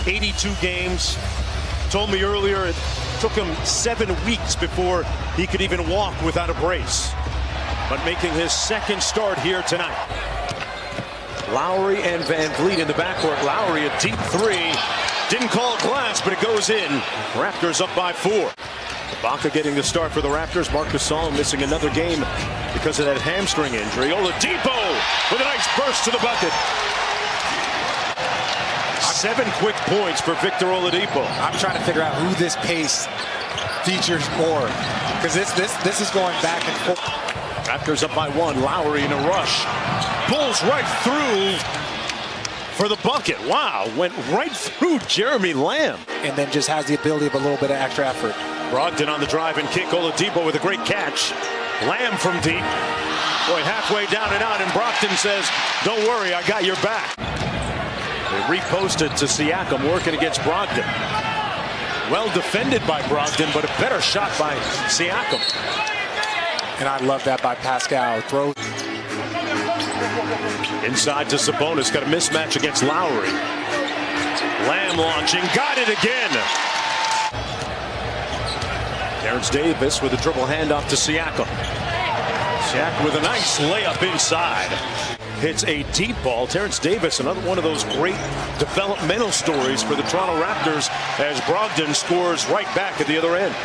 82 games. Told me earlier it took him 7 weeks before he could even walk without a brace. But making his second start here tonight. Lowry and Van Vliet in the backcourt. Lowry a deep three. Didn't call glass, but it goes in. Raptors up by 4. Ibaka getting the start for the Raptors. Marc Gasol missing another game because of that hamstring injury. Oladipo with a nice burst to the bucket. 7 quick points for Victor Oladipo. I'm trying to figure out who this pace features more, because this is going back and forth. Raptors up by 1. Lowry in a rush. Pulls right through for the bucket. Wow, went right through Jeremy Lamb. And then just has the ability of a little bit of extra effort. Brogdon on the drive and kick. Oladipo with a great catch. Lamb from deep. Boy, halfway down and out, and Brogdon says, don't worry, I got your back. They reposted to Siakam, working against Brogdon. Well defended by Brogdon, but a better shot by Siakam. And I love that by Pascal. Throw. Inside to Sabonis, got a mismatch against Lowry. Lamb launching, got it again. Terrence Davis with a dribble handoff to Siakam. Siakam with a nice layup inside. Hits a deep ball. Terrence Davis, another one of those great developmental stories for the Toronto Raptors, as Brogdon scores right back at the other end.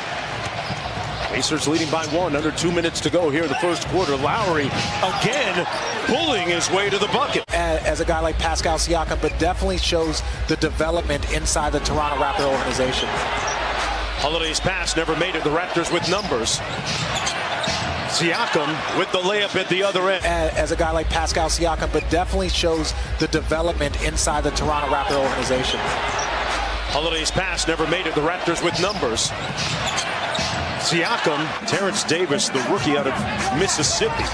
Pacers leading by 1, under 2 minutes to go here in the first quarter. Lowry again pulling his way to the bucket. As a guy like Pascal Siakam, but definitely shows the development inside the Toronto Raptor organization. Holiday's pass never made it. The Raptors with numbers. Siakam with the layup at the other end. As a guy like Pascal Siakam, but definitely shows the development inside the Toronto Raptor organization. Holiday's pass never made it. The Raptors with numbers. Siakam, Terrence Davis, the rookie out of Mississippi,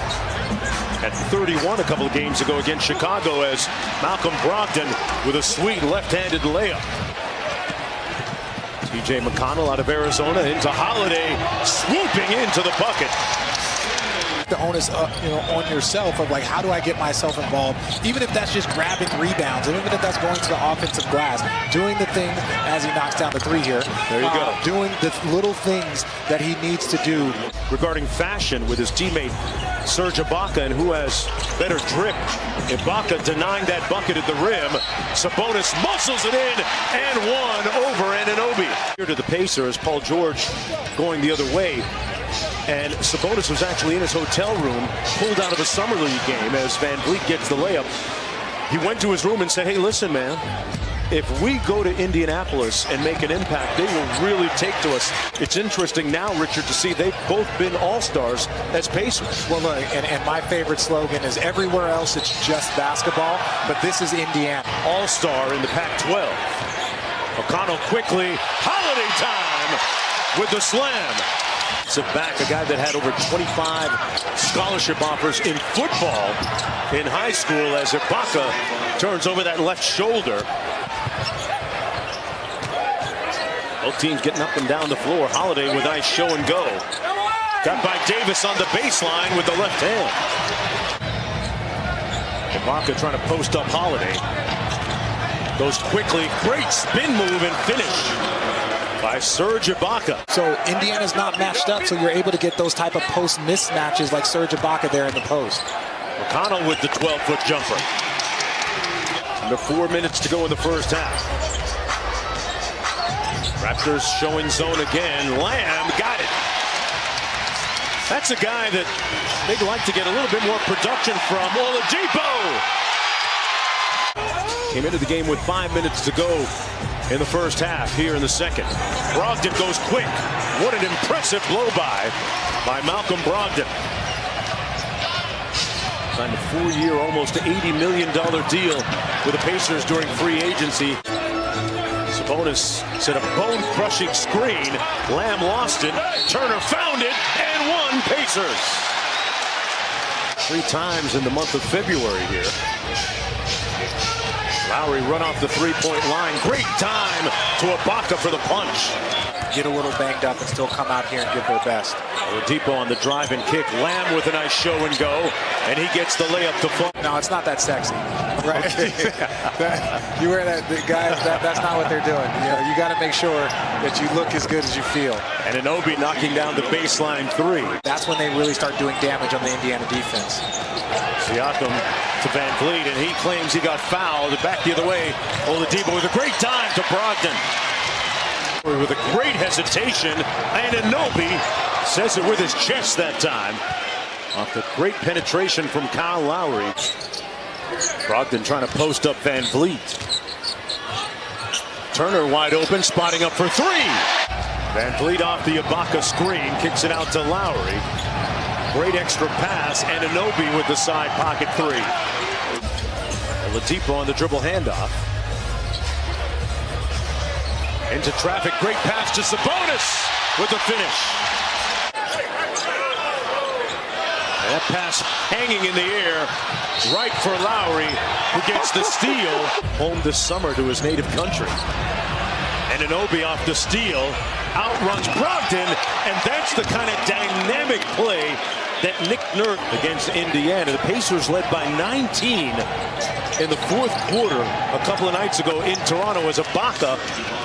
at 31 a couple of games ago against Chicago, as Malcolm Brogdon with a sweet left-handed layup. TJ McConnell out of Arizona into Holiday, swooping into the bucket. The onus on yourself of, like, how do I get myself involved, even if that's just grabbing rebounds, and even if that's going to the offensive glass, doing the thing as he knocks down the 3 here. There you go. Doing the little things that he needs to do. Regarding fashion with his teammate Serge Ibaka, and who has better drip. Ibaka denying that bucket at the rim. Sabonis muscles it in, and one over Anunoby. Here to the Pacers, Paul George going the other way. And Sabonis was actually in his hotel room, pulled out of a summer league game as Van Vliet gets the layup. He went to his room and said, hey, listen, man, if we go to Indianapolis and make an impact, they will really take to us. It's interesting now, Richard, to see they've both been all-stars as Pacers. Well, look, and my favorite slogan is everywhere else it's just basketball, but this is Indiana. All-star in the Pac-12. O'Connell quickly, Holiday time with the slam. So back, a guy that had over 25 scholarship offers in football in high school, as Ibaka turns over that left shoulder. Both teams getting up and down the floor. Holiday with nice show and go. Got by Davis on the baseline with the left hand. Ibaka trying to post up Holiday. Goes quickly, great spin move and finish by Serge Ibaka. So Indiana's not matched up, so you're able to get those type of post mismatches like Serge Ibaka there in the post. McConnell with the 12-foot jumper. Under 4 minutes to go in the first half. Raptors showing zone again. Lamb got it. That's a guy that they'd like to get a little bit more production from. Oladipo came into the game with 5 minutes to go in the first half. Here in the second, Brogdon goes quick. What an impressive blow by Malcolm Brogdon. Signed a 4-year, almost $80 million deal with the Pacers during free agency. Sabonis set a bone-crushing screen. Lamb lost it. Turner found it and won. Pacers. 3 times in the month of February here. Lowry run off the three-point line. Great time to Ibaka for the punch. Get a little banged up and still come out here and give their best. Oladipo on the drive and kick. Lamb with a nice show and go, and he gets the layup to fall. No, it's not that sexy. Right. You wear that, guys. That's not what they're doing. You got to make sure that you look as good as you feel. And Anunoby knocking down the baseline three. That's when they really start doing damage on the Indiana defense. Siakam to Van Vliet, and he claims he got fouled. Back the other way. Oladipo with a great dive to Brogdon. With a great hesitation, and Anunoby says it with his chest that time. Off the great penetration from Kyle Lowry. Brogdon trying to post up Van Vliet. Turner wide open, spotting up for three. Van Vliet off the Ibaka screen, kicks it out to Lowry. Great extra pass, and Anunoby with the side pocket three. Oladipo on the dribble handoff. Into traffic, great pass to Sabonis with the finish. That pass hanging in the air, right for Lowry, who gets the steal. Home this summer to his native country. And Anunoby off the steal, outruns Brogdon, and that's the kind of dynamic play that Nick Nurse against Indiana. The Pacers led by 19 in the fourth quarter a couple of nights ago in Toronto as Ibaka,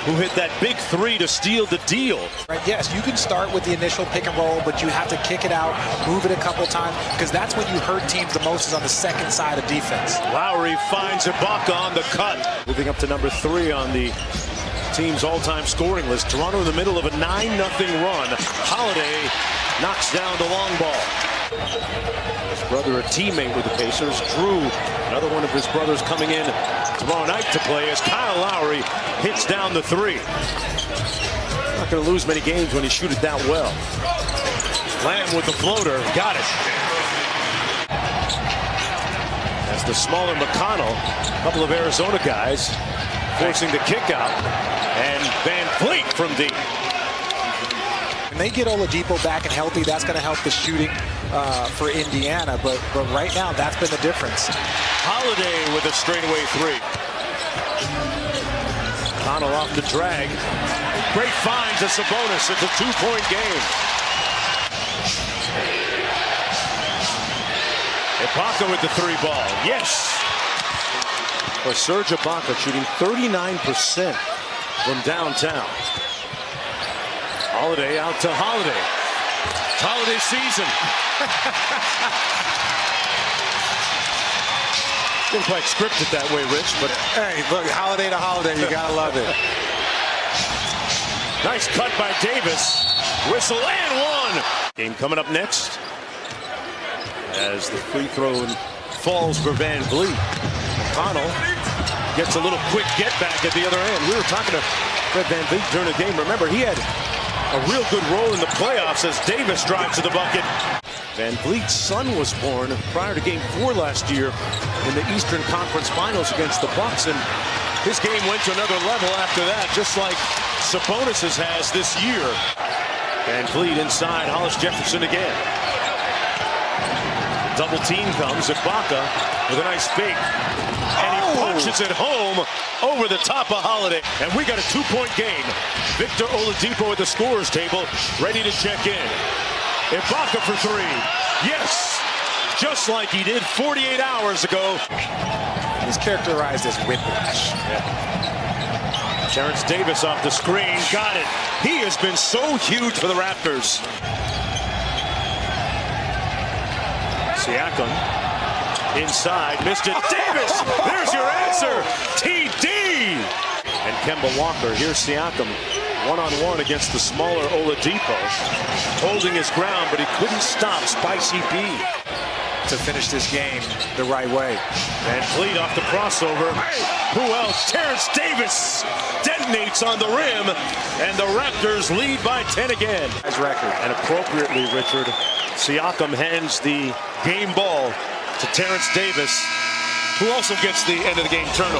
who hit that big three to steal the deal. Right, yes, you can start with the initial pick and roll, but you have to kick it out, move it a couple times, because that's when you hurt teams the most, is on the second side of defense. Lowry finds Ibaka on the cut. Moving up to number 3 on the team's all-time scoring list. Toronto in the middle of a 9-0 run. Holiday knocks down the long ball. His brother, a teammate with the Pacers. Drew, another one of his brothers, coming in tomorrow night to play as Kyle Lowry hits down the three. Not going to lose many games when he shoots it that well. Lamb with the floater, got it. As the smaller McConnell, a couple of Arizona guys forcing the kick out, and Van Vliet from deep. When they get Oladipo back and healthy, that's going to help the shooting for Indiana. But right now, that's been the difference. Holiday with a straightaway three. Connell off the drag. Great finds a Sabonis. It's a 2-point game. Ibaka with the three ball. Yes. For Serge Ibaka shooting 39% from downtown. Holiday out to Holiday. It's Holiday season. Didn't quite script it that way, Rich, but hey, look, Holiday to Holiday, you gotta love it. Nice cut by Davis. Whistle and one. Game coming up next as the free throw falls for Van Vliet. McConnell gets a little quick get back at the other end. We were talking to Fred Van Vliet during the game. Remember, he had a real good role in the playoffs as Davis drives to the bucket. Van Vliet's son was born prior to Game 4 last year in the Eastern Conference Finals against the Bucks, and his game went to another level after that, just like Sabonis's has this year. Van Vliet inside, Hollis Jefferson again. Double team comes, Ibaka with a nice fake. And he punches it home over the top of Holiday. And we got a 2-point game. Victor Oladipo at the scorer's table, ready to check in. Ibaka for three. Yes! Just like he did 48 hours ago. He's characterized as whiplash. Yeah. Terrence Davis off the screen. Got it. He has been so huge for the Raptors. Siakam inside, missed it. Davis, there's your answer. TD. And Kemba Walker, here's Siakam one-on-one against the smaller Oladipo, holding his ground, but he couldn't stop Spicy P to finish this game the right way. Van Vliet off the crossover. Who else? Terrence Davis detonates on the rim, and the Raptors lead by 10 again. His record. And appropriately, Richard, Siakam hands the game ball to Terrence Davis, who also gets the end of the game turnover.